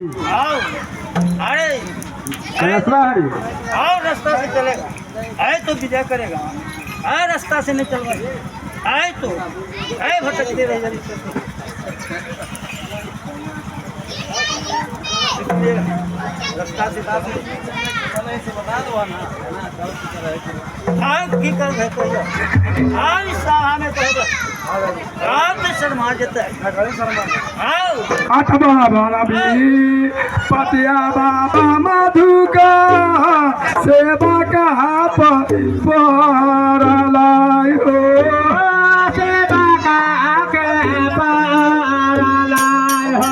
आओ। अरे आओ, रास्ता से चलेगा। आए तो विजय करेगा। आए रास्ता से नहीं चलवा। आए तो आए भटकते रह जाए। रास्ता से बता दो ना। हाँ की कर है तो आज साहा में कहेगा आप शर्मा जाता है। आओ आठवा भी पतिया बाबा मधुका सेवा कहा परलाई हो सेवा कहा के परलाई हो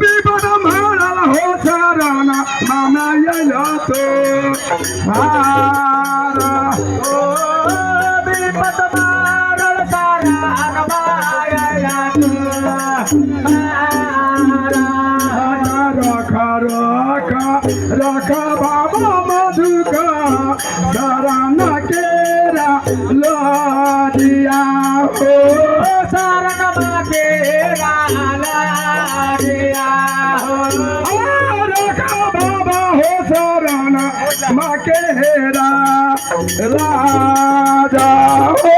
विपद मरल हो शरण माना यला तो हारा ओ विपद मरल शरण माया रखा बाबा मधुका शरण केरा लादिया हो शरण केरा लादिया हो रखा बाबा हो शरण मकेरा राजा हो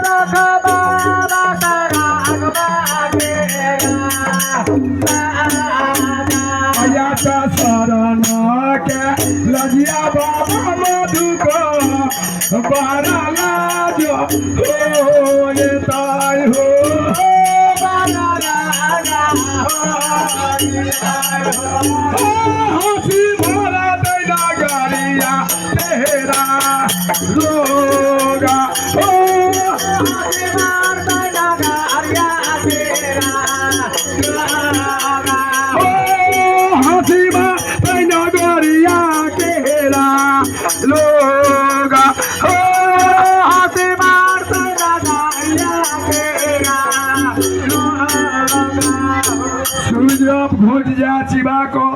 रखा बाबा शरण मकेरा शरण के लजिया बाबा मधुका बारा लाज हो ये ताई हो बारा राजा हंसी भरा दैना गाड़िया तेरा लोगा हो हंसी भरा दैना गाड़िया तेरा हसीबा पैना गोरिया केरा लोगा हो हसीबा पैना गोरिया केरा लोगा सूर्य घुट जा चिबा को